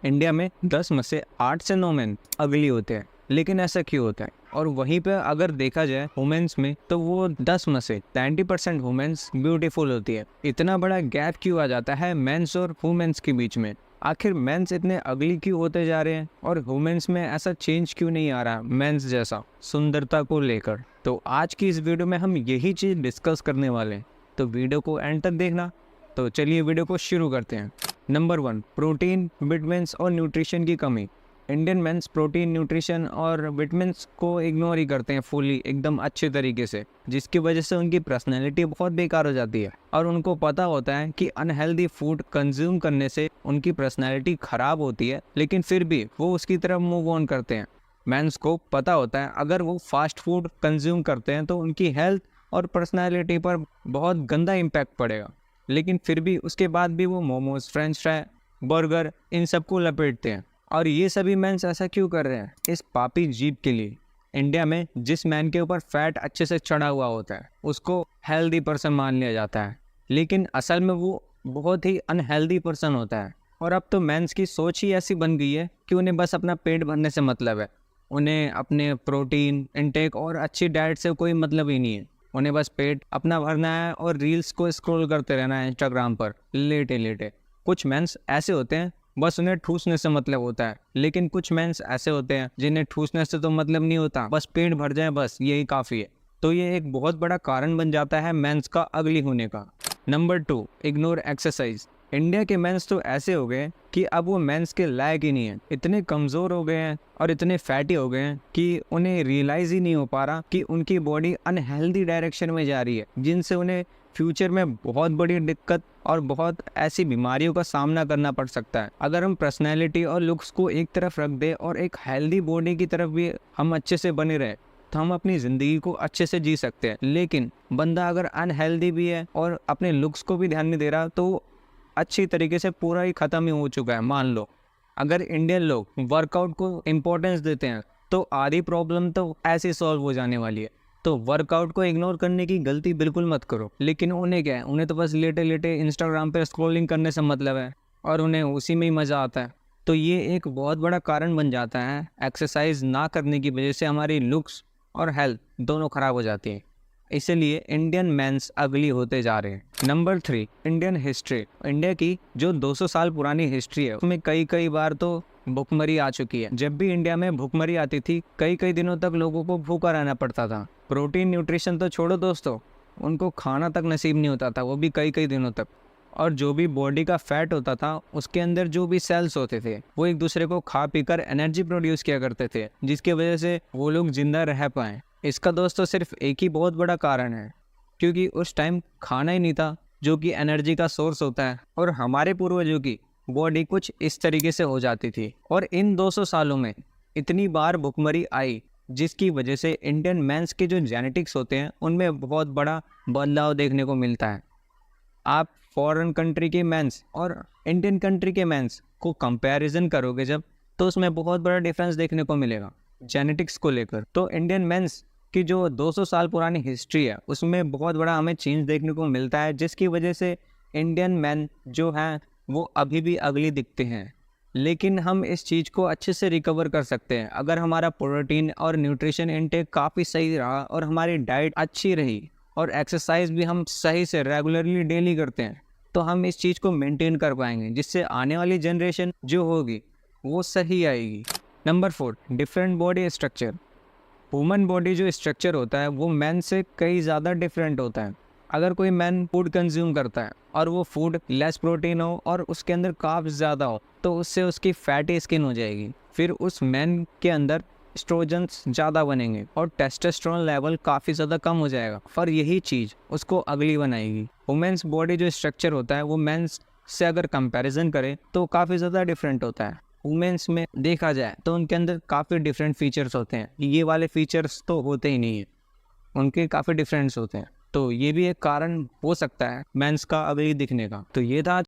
India में 10 में से 8 से 9 मैन अगली होते हैं, लेकिन ऐसा क्यों होता है? और वहीं पे अगर देखा जाए वुमेन्स में, तो वो 10 में से 90% वुमेन्स ब्यूटीफुल होती है। इतना बड़ा गैप क्यों आ जाता है मेंस और वुमेन्स के बीच में? आखिर मेंस इतने अगली क्यों होते जा रहे हैं और वुमेन्स में ऐसा चेंज क्यों नहीं आ रहा मेंस जैसा सुंदरता को लेकर? तो आज की इस वीडियो में हम यही चीज़ डिस्कस करने वाले हैं, तो वीडियो को एंड तक देखना। तो चलिए वीडियो को शुरू करते हैं। नंबर 1, प्रोटीन, विटामिन्स और न्यूट्रिशन की कमी। इंडियन मेंस प्रोटीन, न्यूट्रिशन और विटामिन्स को इग्नोर ही करते हैं फुली, एकदम अच्छे तरीके से, जिसकी वजह से उनकी पर्सनैलिटी बहुत बेकार हो जाती है। और उनको पता होता है कि अनहेल्दी फूड कंज्यूम करने से उनकी पर्सनैलिटी ख़राब होती है, लेकिन फिर भी वो उसकी तरफ मूव ऑन करते हैं। मेंस को पता होता है अगर वो फास्ट फूड कंज्यूम करते हैं तो उनकी हेल्थ और पर्सनैलिटी पर बहुत गंदा इम्पैक्ट पड़ेगा, लेकिन फिर भी उसके बाद भी वो मोमोज, फ्रेंच फ्राई, बर्गर इन सबको लपेटते हैं। और ये सभी मेंस ऐसा क्यों कर रहे हैं? इस पापी जीभ के लिए। इंडिया में जिस मैन के ऊपर फैट अच्छे से चढ़ा हुआ होता है उसको हेल्दी पर्सन मान लिया जाता है, लेकिन असल में वो बहुत ही अनहेल्दी पर्सन होता है। और अब तो मेंस की सोच ही ऐसी बन गई है कि उन्हें बस अपना पेट भरने से मतलब है। उन्हें अपने प्रोटीन इनटेक और अच्छी डाइट से कोई मतलब ही नहीं है। उन्हें बस पेट अपना भरना है और रील्स को स्क्रॉल करते रहना है इंस्टाग्राम पर लेटे लेटे। कुछ मेंस ऐसे होते हैं बस उन्हें ठूसने से मतलब होता है, लेकिन कुछ मेंस ऐसे होते हैं जिन्हें ठूसने से तो मतलब नहीं होता, बस पेट भर जाए बस यही काफ़ी है। तो ये एक बहुत बड़ा कारण बन जाता है मेंस का अगली होने का। Number 2, ignore exercise. इंडिया के मेंस तो ऐसे हो गए कि अब वो मेंस के लायक ही नहीं है। इतने कमज़ोर हो गए हैं और इतने फैटी हो गए हैं कि उन्हें रियलाइज़ ही नहीं हो पा रहा कि उनकी बॉडी अनहेल्दी डायरेक्शन में जा रही है, जिनसे उन्हें फ्यूचर में बहुत बड़ी दिक्कत और बहुत ऐसी बीमारियों का सामना करना पड़ सकता है। अगर हम पर्सनैलिटी और लुक्स को एक तरफ रख दें और एक हेल्दी बॉडी की तरफ भी हम अच्छे से बने रहे, तो हम अपनी ज़िंदगी को अच्छे से जी सकते हैं। लेकिन बंदा अगर अनहेल्दी भी है और अपने लुक्स को भी ध्यान नहीं दे रहा, तो अच्छी तरीके से पूरा ही ख़त्म ही हो चुका है। मान लो अगर इंडियन लोग वर्कआउट को इम्पोर्टेंस देते हैं तो आधी प्रॉब्लम तो ऐसे सॉल्व हो जाने वाली है। तो वर्कआउट को इग्नोर करने की गलती बिल्कुल मत करो, लेकिन उन्हें क्या है, उन्हें तो बस लेटे लेटे इंस्टाग्राम पर स्क्रॉलिंग करने से मतलब है और उन्हें उसी में ही मज़ा आता है। तो ये एक बहुत बड़ा कारण बन जाता है। एक्सरसाइज ना करने की वजह से हमारी लुक्स और हेल्थ दोनों ख़राब हो जाती हैं। इसलिए इंडियन मेंस अगली होते जा रहे हैं। Number 3, Indian history. इंडिया की जो 200 साल पुरानी हिस्ट्री है उसमें कई बार तो भुखमरी आ चुकी है। जब भी इंडिया में भुखमरी आती थी, कई दिनों तक लोगों को भूखा रहना पड़ता था। प्रोटीन न्यूट्रिशन तो छोड़ो दोस्तों, उनको खाना तक नसीब नहीं होता था, वो भी कई दिनों तक। और जो भी बॉडी का फैट होता था उसके अंदर जो भी सेल्स होते थे वो एक दूसरे को खा पीकर एनर्जी प्रोड्यूस किया करते थे, जिसकी वजह से वो लोग जिंदा रह पाएँ। इसका दोस्तों सिर्फ एक ही बहुत बड़ा कारण है, क्योंकि उस टाइम खाना ही नहीं था जो कि एनर्जी का सोर्स होता है। और हमारे पूर्वजों की बॉडी कुछ इस तरीके से हो जाती थी। और इन 200 सालों में इतनी बार भुखमरी आई, जिसकी वजह से इंडियन मेंस के जो जेनेटिक्स होते हैं उनमें बहुत बड़ा बदलाव देखने को मिलता है। आप फॉरेन कंट्री के मेंस और इंडियन कंट्री के मेंस को कंपैरिजन करोगे जब, तो उसमें बहुत बड़ा डिफरेंस देखने को मिलेगा जेनेटिक्स को लेकर। तो इंडियन मेंस की जो 200 साल पुरानी हिस्ट्री है उसमें बहुत बड़ा हमें चेंज देखने को मिलता है, जिसकी वजह से इंडियन मेन जो हैं वो अभी भी अगली दिखते हैं। लेकिन हम इस चीज़ को अच्छे से रिकवर कर सकते हैं अगर हमारा प्रोटीन और न्यूट्रिशन इनटेक काफ़ी सही रहा और हमारी डाइट अच्छी रही और एक्सरसाइज भी हम सही से रेगुलरली डेली करते हैं, तो हम इस चीज़ को मेंटेन कर पाएंगे, जिससे आने वाली जनरेशन जो होगी वो सही आएगी। Number 4, different body structure. Woman body जो स्ट्रक्चर होता है वो मैन से कई ज़्यादा डिफरेंट होता है। अगर कोई मैन फूड कंज्यूम करता है और वो फूड लेस प्रोटीन हो और उसके अंदर कार्ब्स ज़्यादा हो, तो उससे उसकी फैटी स्किन हो जाएगी। फिर उस मैन के अंदर एस्ट्रोजन्स ज़्यादा बनेंगे और टेस्टोस्टेरोन लेवल काफ़ी ज़्यादा कम हो जाएगा, और यही चीज़ उसको अगली बनाएगी। वुमेन्स बॉडी जो स्ट्रक्चर होता है वो मेंस से अगर कंपैरिजन करें तो काफ़ी ज़्यादा डिफरेंट होता है। वुमेन्स में देखा जाए तो उनके अंदर काफ़ी डिफरेंट फीचर्स होते हैं, ये वाले फीचर्स तो होते ही नहीं है, उनके काफ़ी डिफरेंट्स होते हैं। तो ये भी एक कारण हो सकता है मेंस का अगली दिखने का। तो ये था